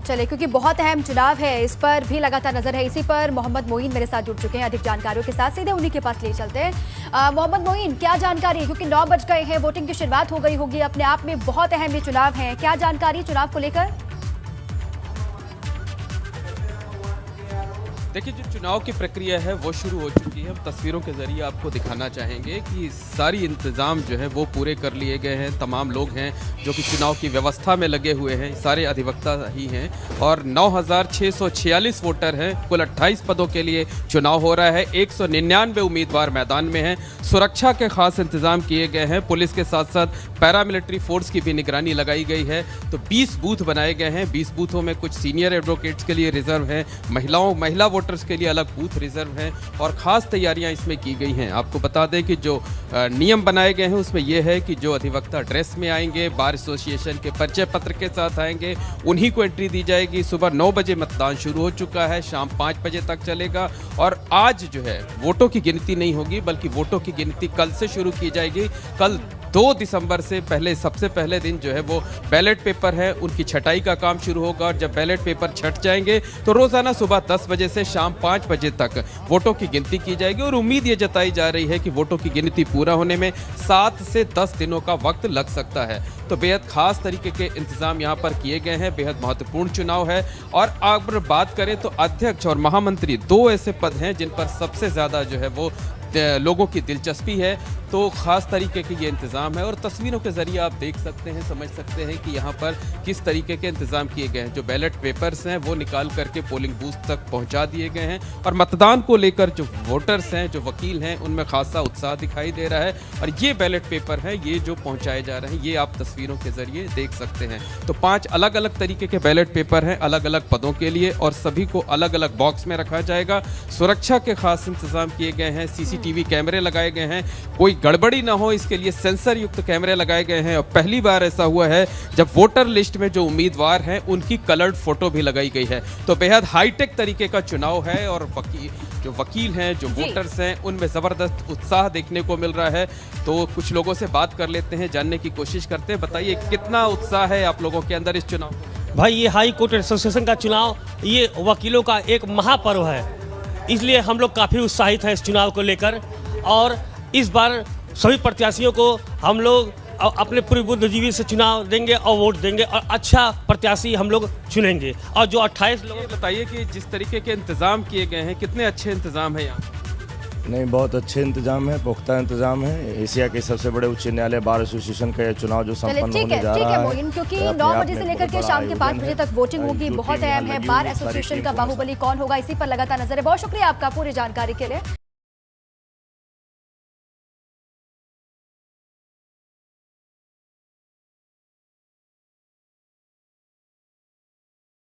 चले, क्योंकि बहुत अहम चुनाव है, इस पर भी लगातार नजर है। इसी पर मोहम्मद मोइन मेरे साथ जुड़ चुके हैं अधिक जानकारियों के साथ, सीधे उन्हीं के पास ले चलते हैं। मोहम्मद मोइन, क्या जानकारी, क्योंकि 9 बज गए हैं, वोटिंग की शुरुआत हो गई होगी, अपने आप में बहुत अहम ये चुनाव है, क्या जानकारी चुनाव को लेकर? देखिए, जो चुनाव की प्रक्रिया है वो शुरू हो चुकी है। हम तस्वीरों के जरिए आपको दिखाना चाहेंगे कि सारी इंतजाम जो है वो पूरे कर लिए गए हैं। तमाम लोग हैं जो कि चुनाव की व्यवस्था में लगे हुए हैं, सारे अधिवक्ता ही हैं और 9,646 वोटर हैं। कुल 28 पदों के लिए चुनाव हो रहा है। 199 उम्मीदवार मैदान में हैं। सुरक्षा के खास इंतजाम किए गए हैं। पुलिस के साथ साथ पैरामिलिट्री फोर्स की भी निगरानी लगाई गई है। तो 20 बूथ बनाए गए हैं। 20 बूथों में कुछ सीनियर एडवोकेट्स के लिए रिजर्व है, महिला वोटर्स के लिए अलग बूथ रिजर्व हैं और ख़ास तैयारियां इसमें की गई हैं। आपको बता दें कि जो नियम बनाए गए हैं उसमें यह है कि जो अधिवक्ता ड्रेस में आएंगे, बार एसोसिएशन के परिचय पत्र के साथ आएंगे, उन्हीं को एंट्री दी जाएगी। सुबह 9 बजे मतदान शुरू हो चुका है, शाम 5 बजे तक चलेगा और आज जो है वोटों की गिनती नहीं होगी, बल्कि वोटों की गिनती कल से शुरू की जाएगी। कल 2 दिसंबर से सबसे पहले दिन जो है वो बैलेट पेपर है, उनकी छटाई का काम शुरू होगा और जब बैलेट पेपर छट जाएंगे तो रोजाना सुबह 10 बजे से शाम 5 बजे तक वोटों की गिनती की जाएगी और उम्मीद ये जताई जा रही है कि वोटों की गिनती पूरा होने में 7 से 10 दिनों का वक्त लग सकता है। तो बेहद खास तरीके के इंतजाम यहाँ पर किए गए हैं। बेहद महत्वपूर्ण चुनाव है और अगर बात करें तो अध्यक्ष और महामंत्री 2 ऐसे पद हैं जिन पर सबसे ज़्यादा जो है वो लोगों की दिलचस्पी है। तो ख़ास तरीके के ये इंतज़ाम है और तस्वीरों के ज़रिए आप देख सकते हैं, समझ सकते हैं कि यहाँ पर किस तरीके के इंतज़ाम किए गए हैं। जो बैलेट पेपर्स हैं वो निकाल करके पोलिंग बूथ तक पहुँचा दिए गए हैं और मतदान को लेकर जो वोटर्स हैं, जो वकील हैं, उनमें खासा उत्साह दिखाई दे रहा है। और ये बैलेट पेपर हैं, ये जो पहुँचाए जा रहे हैं, ये आप तस्वीरों के ज़रिए देख सकते हैं। तो 5 अलग अलग तरीके के बैलेट पेपर हैं अलग अलग पदों के लिए और सभी को अलग अलग बॉक्स में रखा जाएगा। सुरक्षा के खास इंतज़ाम किए गए हैं, CCTV कैमरे लगाए गए हैं, कोई गड़बड़ी ना हो इसके लिए सेंसर युक्त कैमरे लगाए गए हैं। और पहली बार ऐसा हुआ है जब वोटर लिस्ट में जो उम्मीदवार हैं उनकी कलर्ड फोटो भी लगाई गई है। तो बेहद हाईटेक तरीके का चुनाव है और जो वकील हैं, जो वोटर्स हैं, उनमें ज़बरदस्त उत्साह देखने को मिल रहा है। तो कुछ लोगों से बात कर लेते हैं, जानने की कोशिश करते हैं। बताइए, कितना उत्साह है आप लोगों के अंदर इस चुनाव? भाई, ये हाई कोर्ट एसोसिएशन का चुनाव ये वकीलों का एक महापर्व है, इसलिए हम लोग काफ़ी उत्साहित हैं इस चुनाव को लेकर। और इस बार सभी प्रत्याशियों को हम लोग अपने पूरी बुद्धिजीवी से चुनाव देंगे और वोट देंगे और अच्छा प्रत्याशी हम लोग चुनेंगे। और जो 28 लोग, बताइए कि जिस तरीके के इंतजाम किए गए हैं, कितने अच्छे इंतजाम है यहाँ? नहीं, बहुत अच्छे इंतजाम है, पुख्ता इंतजाम है। एशिया के सबसे बड़े उच्च न्यायालय बार एसोसिएशन का यह चुनाव जो संपन्न होने जा रहा है, मोइन, क्योंकि 9 बजे से लेकर के शाम के 5 बजे तक वोटिंग होगी, बहुत अहम है। बार एसोसिएशन का बाहुबली कौन होगा, इसी पर लगातार नजर है। बहुत शुक्रिया आपका पूरी जानकारी के लिए।